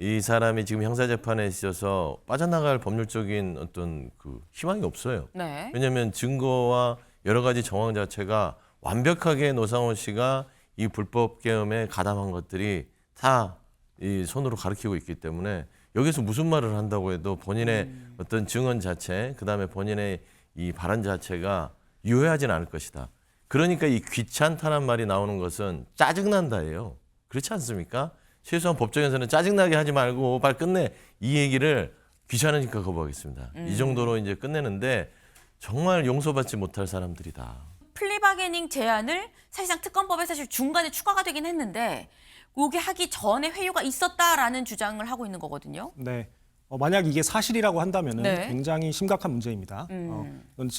이 사람이 지금 형사재판에 있어서 빠져나갈 법률적인 어떤 그 희망이 없어요. 네. 왜냐하면 증거와 여러 가지 정황 자체가 완벽하게 노상원 씨가 이 불법 계엄에 가담한 것들이 다 이 손으로 가리키고 있기 때문에 여기서 무슨 말을 한다고 해도 본인의 어떤 증언 자체, 그다음에 본인의 이 발언 자체가 유효하지는 않을 것이다. 그러니까 이 귀찮다는 말이 나오는 것은 짜증난다예요. 그렇지 않습니까? 최소한 법정에서는 짜증나게 하지 말고 빨리 끝내. 이 얘기를 귀찮으니까 거부하겠습니다. 이 정도로 이제 끝내는데 정말 용서받지 못할 사람들이다. 플리바게닝 제안을 사실상 특검법에 사실 중간에 추가가 되긴 했는데 요게 하기 전에 회유가 있었다라는 주장을 하고 있는 거거든요. 네. 만약 이게 사실이라고 한다면 네. 굉장히 심각한 문제입니다. 이건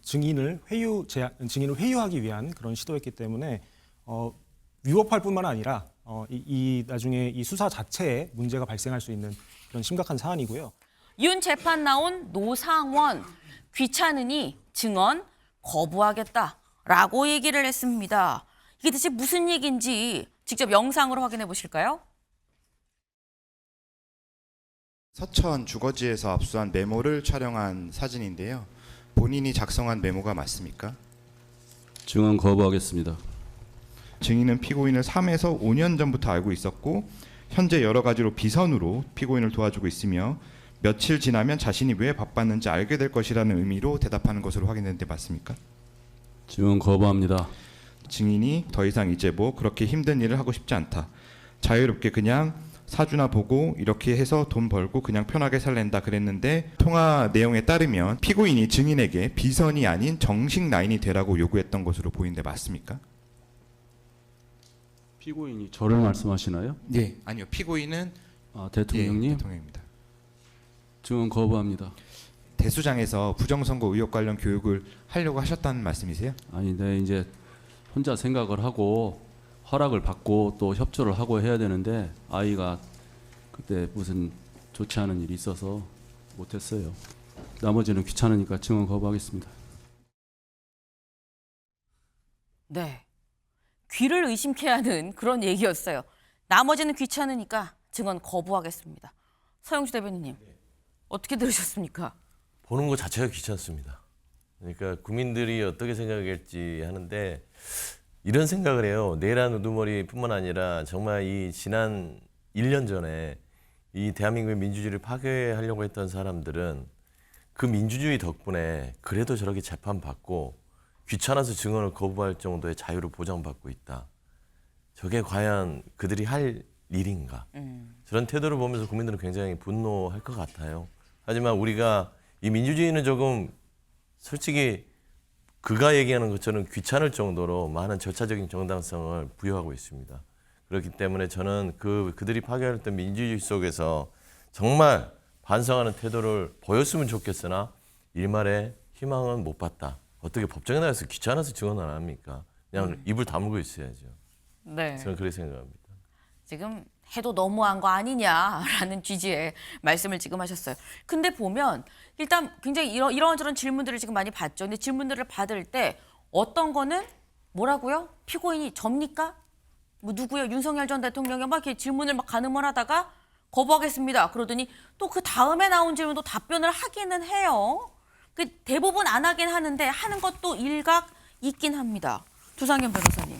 증인을 회유하기 위한 그런 시도였기 때문에 위법할 뿐만 아니라 나중에 이 수사 자체에 문제가 발생할 수 있는 그런 심각한 사안이고요. 윤 재판 나온 노상원 귀찮으니 증언 거부하겠다라고 얘기를 했습니다. 이게 대체 무슨 얘기인지 직접 영상으로 확인해 보실까요? 서천 주거지에서 압수한 메모를 촬영한 사진인데요. 본인이 작성한 메모가 맞습니까? 증언 거부하겠습니다. 증인은 피고인을 3에서 5년 전부터 알고 있었고 현재 여러 가지로 비선으로 피고인을 도와주고 있으며 며칠 지나면 자신이 왜 바빴는지 알게 될 것이라는 의미로 대답하는 것으로 확인됐는데 맞습니까? 증언 거부합니다. 증인이 더 이상 이제 뭐 그렇게 힘든 일을 하고 싶지 않다. 자유롭게 그냥 사주나 보고 이렇게 해서 돈 벌고 그냥 편하게 살랜다 그랬는데 통화 내용에 따르면 피고인이 증인에게 비선이 아닌 정식 라인이 되라고 요구했던 것으로 보이는데 맞습니까? 피고인이 저를 말씀하시나요? 네. 아니요. 피고인은 대통령님? 예, 대통령입니다. 증언 거부합니다. 대수장에서 부정선거 의혹 관련 교육을 하려고 하셨다는 말씀이세요? 아니, 네, 이제 혼자 생각을 하고 허락을 받고 또 협조를 하고 해야 되는데 아이가 그때 무슨 좋지 않은 일이 있어서 못했어요. 나머지는 귀찮으니까 증언 거부하겠습니다. 네. 귀를 의심케 하는 그런 얘기였어요. 나머지는 귀찮으니까 증언 거부하겠습니다. 서영주 대변인님, 어떻게 들으셨습니까? 보는 것 자체가 귀찮습니다. 그러니까 국민들이 어떻게 생각할지 하는데 이런 생각을 해요. 내란 우두머리뿐만 아니라 정말 이 지난 1년 전에 이 대한민국의 민주주의를 파괴하려고 했던 사람들은 그 민주주의 덕분에 그래도 저렇게 재판받고 귀찮아서 증언을 거부할 정도의 자유를 보장받고 있다. 저게 과연 그들이 할 일인가. 저런 태도를 보면서 국민들은 굉장히 분노할 것 같아요. 하지만 우리가 이 민주주의는 조금 솔직히 그가 얘기하는 것처럼 귀찮을 정도로 많은 절차적인 정당성을 부여하고 있습니다. 그렇기 때문에 저는 그들이 파괴했던 민주주의 속에서 정말 반성하는 태도를 보였으면 좋겠으나 일말의 희망은 못 봤다. 어떻게 법정에 나가서 귀찮아서 증언 안 합니까? 그냥 입을 다물고 있어야죠. 네. 저는 그렇게 생각합니다. 지금 해도 너무한 거 아니냐라는 취지의 말씀을 지금 하셨어요. 근데 보면 일단 굉장히 이런저런 질문들을 지금 많이 받죠. 근데 질문들을 받을 때 어떤 거는 뭐라고요? 피고인이 접니까? 뭐 누구요? 윤석열 전 대통령이 막 이렇게 질문을 막 가늠을 하다가 거부하겠습니다. 그러더니 또 그 다음에 나온 질문도 답변을 하기는 해요. 그 대부분 안 하긴 하는데 하는 것도 일각 있긴 합니다. 조상현 변호사님.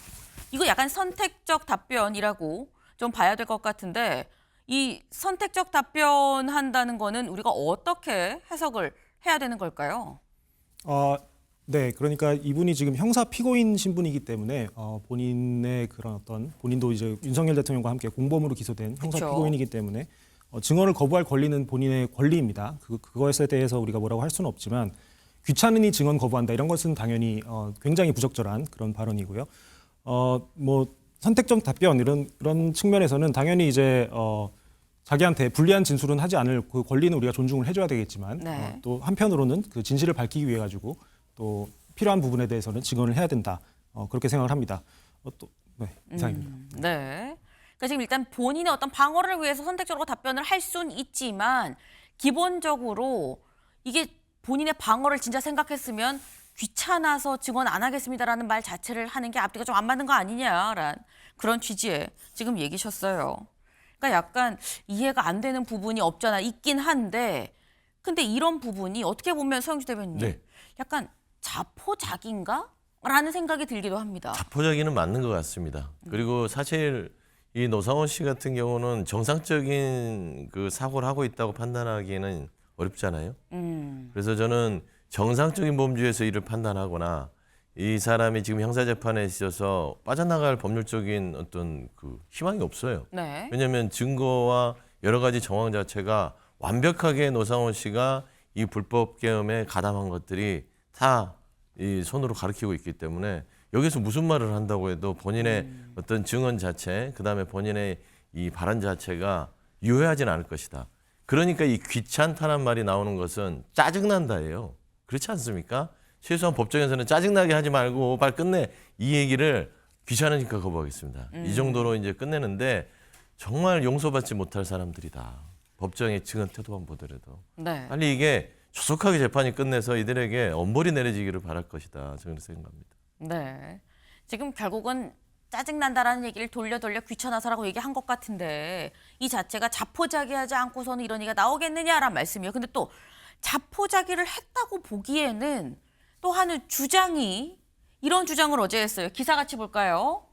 이거 약간 선택적 답변이라고 좀 봐야 될 것 같은데 이 선택적 답변한다는 거는 우리가 어떻게 해석을 해야 되는 걸까요? 네, 그러니까 이분이 지금 형사 피고인 신분이기 때문에 본인의 그런 본인도 이제 윤석열 대통령과 함께 공범으로 기소된 형사 그쵸. 피고인이기 때문에 증언을 거부할 권리는 본인의 권리입니다. 그것에 대해서 우리가 뭐라고 할 수는 없지만 귀찮으니 증언 거부한다 이런 것은 당연히 굉장히 부적절한 그런 발언이고요. 뭐 선택적 답변 이런 측면에서는 당연히 이제 자기한테 불리한 진술은 하지 않을 그 권리는 우리가 존중을 해줘야 되겠지만 네. 또 한편으로는 그 진실을 밝히기 위해 가지고 또 필요한 부분에 대해서는 증언을 해야 된다 그렇게 생각을 합니다. 이상입니다. 네. 그러니까 지금 일단 본인의 어떤 방어를 위해서 선택적으로 답변을 할 수는 있지만 기본적으로 이게 본인의 방어를 진짜 생각했으면 귀찮아서 증언 안 하겠습니다라는 말 자체를 하는 게 앞뒤가 좀 안 맞는 거 아니냐라는 그런 취지의 지금 얘기셨어요. 그러니까 약간 이해가 안 되는 부분이 없잖아 있긴 한데 근데 이런 부분이 어떻게 보면 서영주 대변인님 네. 약간 자포자기인가? 라는 생각이 들기도 합니다. 자포자기는 맞는 것 같습니다. 그리고 사실 이 노상원 씨 같은 경우는 정상적인 그 사고를 하고 있다고 판단하기에는 어렵잖아요. 그래서 저는 정상적인 범죄에서 이를 판단하거나 이 사람이 지금 형사재판에 있어서 빠져나갈 법률적인 어떤 그 희망이 없어요. 네. 왜냐하면 증거와 여러 가지 정황 자체가 완벽하게 노상원 씨가 이 불법 계엄에 가담한 것들이 다 이 손으로 가리키고 있기 때문에 여기서 무슨 말을 한다고 해도 본인의 어떤 증언 자체, 그다음에 본인의 이 발언 자체가 유효하지는 않을 것이다. 그러니까 이 귀찮다는 말이 나오는 것은 짜증난다예요. 그렇지 않습니까? 최소한 법정에서는 짜증나게 하지 말고 빨리 끝내 이 얘기를 귀찮으니까 거부하겠습니다. 이 정도로 이제 끝내는데 정말 용서받지 못할 사람들이다. 법정의 증언 태도만 보더라도 네. 빨리 이게 조속하게 재판이 끝내서 이들에게 엄벌이 내려지기를 바랄 것이다. 저는 생각합니다. 네. 지금 결국은 짜증난다라는 얘기를 돌려 귀찮아서라고 얘기한 것 같은데 이 자체가 자포자기하지 않고서는 이런 얘기가 나오겠느냐라는 말씀이에요. 근데 또 자포자기를 했다고 보기에는 또 하는 주장이 이런 주장을 어제 했어요. 기사 같이 볼까요?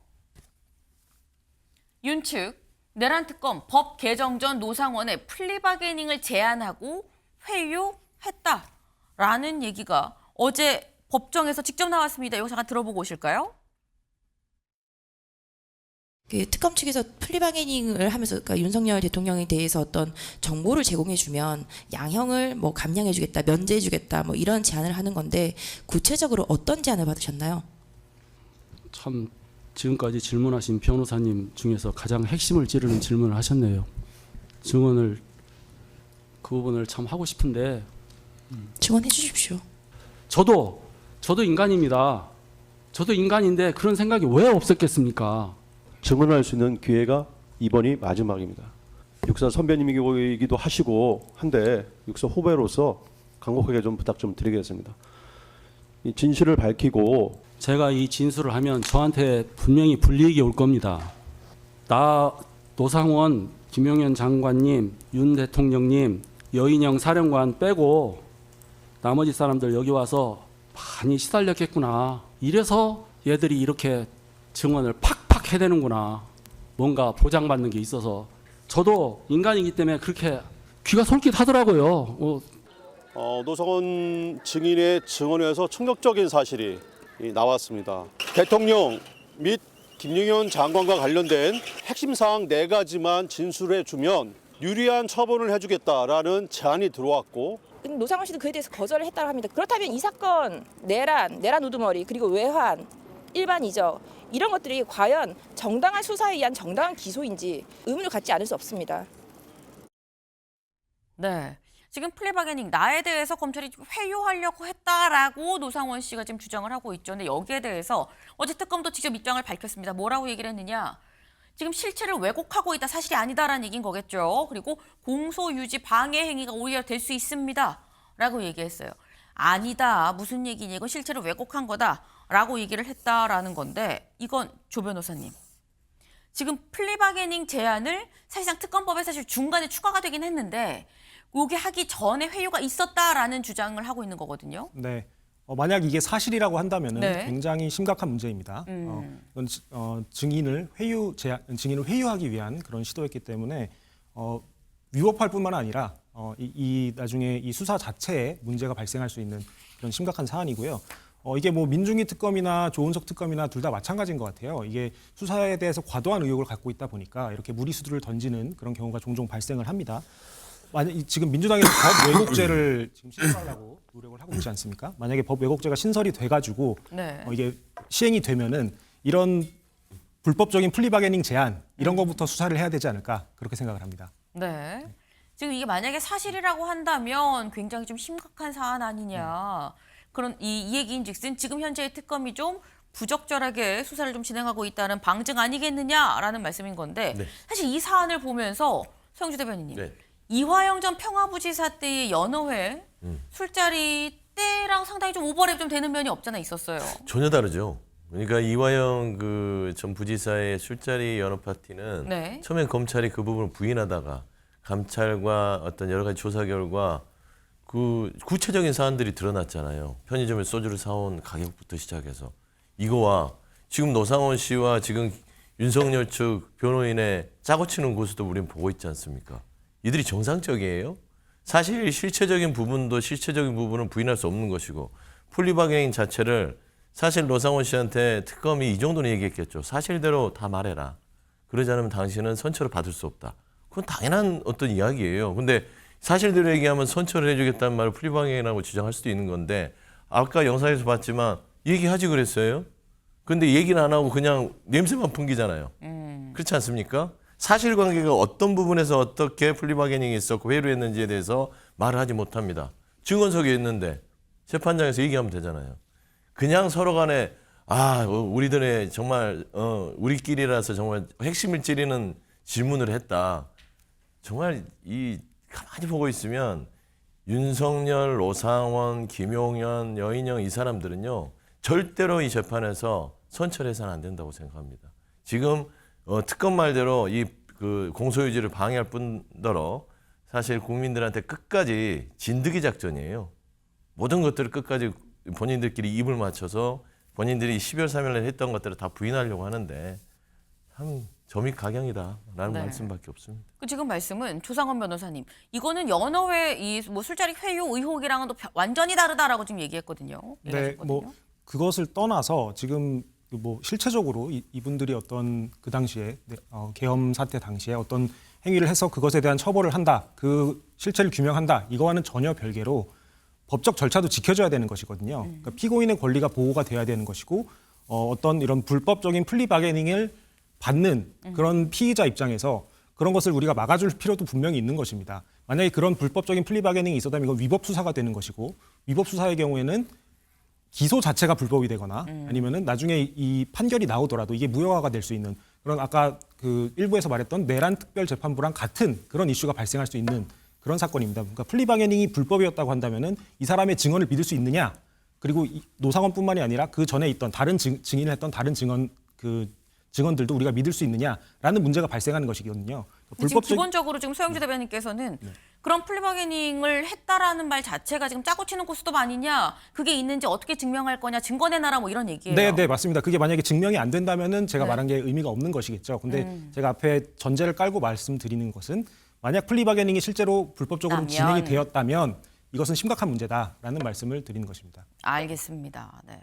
윤측 내란 특검 법 개정 전 노상원의 플리바게닝을 제안하고 회유했다라는 얘기가 어제 법정에서 직접 나왔습니다. 이거 잠깐 들어보고 오실까요? 그 특검 측에서 플리바게닝을 하면서 그러니까 윤석열 대통령에 대해서 어떤 정보를 제공해주면 양형을 뭐 감량해주겠다, 면제해주겠다, 뭐 이런 제안을 하는 건데 구체적으로 어떤 제안을 받으셨나요? 참 지금까지 질문하신 변호사님 중에서 가장 핵심을 찌르는 질문을 하셨네요. 증언을 그 부분을 참 하고 싶은데 증언해 주십시오. 저도 인간입니다. 저도 인간인데 그런 생각이 왜 없었겠습니까? 증언할 수 있는 기회가 이번이 마지막입니다. 육사 선배님이기도 하시고 한데 육사 후배로서 간곡하게 좀 부탁 좀 드리겠습니다. 이 진실을 밝히고 제가 이 진술을 하면 저한테 분명히 불이익이 올 겁니다. 나 노상원, 김용현 장관님, 윤 대통령님, 여인영 사령관 빼고 나머지 사람들 여기 와서 많이 시달렸겠구나. 이래서 얘들이 이렇게 증언을 팍팍 해대는구나. 뭔가 보장받는 게 있어서. 저도 인간이기 때문에 그렇게 귀가 솔깃하더라고요. 노상원 증인의 증언에서 충격적인 사실이 나왔습니다. 대통령 및 김용현 장관과 관련된 핵심 사항 4가지만 진술해주면 유리한 처분을 해주겠다라는 제안이 들어왔고 근데 노상원 씨도 그에 대해서 거절을 했다고 합니다. 그렇다면 이 사건 내란 우두머리 그리고 외환, 일반 이적 이런 것들이 과연 정당한 수사에 의한 정당한 기소인지 의문을 갖지 않을 수 없습니다. 네. 지금 플리바게닝 나에 대해서 검찰이 회유하려고 했다라고 노상원 씨가 지금 주장을 하고 있죠. 근데 여기에 대해서 어제 특검도 직접 입장을 밝혔습니다. 뭐라고 얘기를 했느냐. 지금 실체를 왜곡하고 있다. 사실이 아니다라는 얘기인 거겠죠. 그리고 공소유지 방해 행위가 오히려 될 수 있습니다. 라고 얘기했어요. 아니다. 무슨 얘기냐. 이건 실체를 왜곡한 거다. 라고 얘기를 했다라는 건데 이건 조 변호사님. 지금 플리바게닝 제안을 사실상 특검법에 사실 중간에 추가가 되긴 했는데 요게 하기 전에 회유가 있었다라는 주장을 하고 있는 거거든요. 네. 만약 이게 사실이라고 한다면은 네. 굉장히 심각한 문제입니다. 이건 증인을 회유하기 위한 그런 시도였기 때문에 위법할 뿐만 아니라 이 나중에 이 수사 자체에 문제가 발생할 수 있는 그런 심각한 사안이고요. 이게 뭐 민중기 특검이나 조은석 특검이나 둘 다 마찬가지인 것 같아요. 이게 수사에 대해서 과도한 의혹을 갖고 있다 보니까 이렇게 무리수들을 던지는 그런 경우가 종종 발생을 합니다. 만약 지금 민주당에서 법 왜곡죄를 지금 신설하려고 노력을 하고 있지 않습니까? 만약에 법 왜곡죄가 신설이 돼가지고 네. 이게 시행이 되면은 이런 불법적인 플리바게닝 제안 이런 것부터 수사를 해야 되지 않을까 그렇게 생각을 합니다. 네. 지금 이게 만약에 사실이라고 한다면 굉장히 좀 심각한 사안 아니냐. 그런 이 얘기인즉슨 지금 현재의 특검이 좀 부적절하게 수사를 좀 진행하고 있다는 방증 아니겠느냐라는 말씀인 건데 네. 사실 이 사안을 보면서 서영주 대변인님. 네. 이화영 전 평화부지사 때의 연어회 술자리 때랑 상당히 좀 오버랩 좀 되는 면이 없잖아 있었어요. 전혀 다르죠. 그러니까 이화영 그 전 부지사의 술자리 연호 파티는 네. 처음엔 검찰이 그 부분을 부인하다가 감찰과 어떤 여러 가지 조사 결과 그 구체적인 사안들이 드러났잖아요. 편의점에 소주를 사온 가격부터 시작해서 이거와 지금 노상원 씨와 지금 윤석열 측 변호인의 짜고 치는 고수도 우리는 보고 있지 않습니까? 이들이 정상적이에요? 사실 실체적인 부분은 부인할 수 없는 것이고 플리바게닝 자체를 사실 노상원 씨한테 특검이 이 정도는 얘기했겠죠. 사실대로 다 말해라. 그러지 않으면 당신은 선처를 받을 수 없다. 그건 당연한 어떤 이야기예요. 근데 사실대로 얘기하면 선처를 해주겠다는 말을 플리바게닝이라고 주장할 수도 있는 건데 아까 영상에서 봤지만 얘기하지 그랬어요. 근데 얘기는 안 하고 그냥 냄새만 풍기잖아요. 그렇지 않습니까? 사실관계가 어떤 부분에서 어떻게 플리바게닝이 있었고 회유했는지에 대해서 말을 하지 못합니다. 증언석에 있는데 재판장에서 얘기하면 되잖아요. 그냥 서로 간에 우리들의 정말 우리끼리라서 정말 핵심을 찌르는 질문을 했다. 정말 이 가만히 보고 있으면 윤석열, 노상원, 김용현, 여인영 이 사람들은요 절대로 이 재판에서 선처해서는 안 된다고 생각합니다. 지금 특검 말대로 이 그 공소유지를 방해할 뿐더러 사실 국민들한테 끝까지 진드기 작전이에요. 모든 것들을 끝까지 본인들끼리 입을 맞춰서 본인들이 12월 3일 날 했던 것들을 다 부인하려고 하는데 참 점입가경이다라는 네. 말씀밖에 없습니다. 그 지금 말씀은 조상원 변호사님, 이거는 연어회 이 뭐 술자리 회유 의혹이랑은 또 완전히 다르다라고 지금 얘기했거든요. 네, 얘기하셨거든요. 뭐 그것을 떠나서 지금 뭐 실체적으로 이분들이 어떤 그 당시에 계엄 사태 당시에 어떤 행위를 해서 그것에 대한 처벌을 한다, 그 실체를 규명한다, 이거와는 전혀 별개로 법적 절차도 지켜져야 되는 것이거든요. 그러니까 피고인의 권리가 보호가 돼야 되는 것이고 어떤 이런 불법적인 플리바게닝을 받는 그런 피의자 입장에서 그런 것을 우리가 막아줄 필요도 분명히 있는 것입니다. 만약에 그런 불법적인 플리바게닝이 있었다면 이건 위법 수사가 되는 것이고 위법 수사의 경우에는 기소 자체가 불법이 되거나 아니면은 나중에 이 판결이 나오더라도 이게 무효화가 될 수 있는 그런 아까 그 일부에서 말했던 내란 특별재판부랑 같은 그런 이슈가 발생할 수 있는 그런 사건입니다. 그러니까 플리바게닝이 불법이었다고 한다면은 이 사람의 증언을 믿을 수 있느냐? 그리고 노상원뿐만이 아니라 그 전에 있던 다른 증인을 했던 다른 증언들도 우리가 믿을 수 있느냐라는 문제가 발생하는 것이거든요. 지금 기본적으로 지금 소영주 대변인께서는 그런 플리바게닝을 했다라는 말 자체가 지금 짜고 치는 고스톱 아니냐, 그게 있는지 어떻게 증명할 거냐, 증거 내놔라 뭐 이런 얘기예요. 네, 맞습니다. 그게 만약에 증명이 안 된다면은 제가 네. 말한 게 의미가 없는 것이겠죠. 근데 제가 앞에 전제를 깔고 말씀드리는 것은 만약 플리바게닝이 실제로 불법적으로 진행이 되었다면 이것은 심각한 문제다라는 말씀을 드리는 것입니다. 알겠습니다. 네.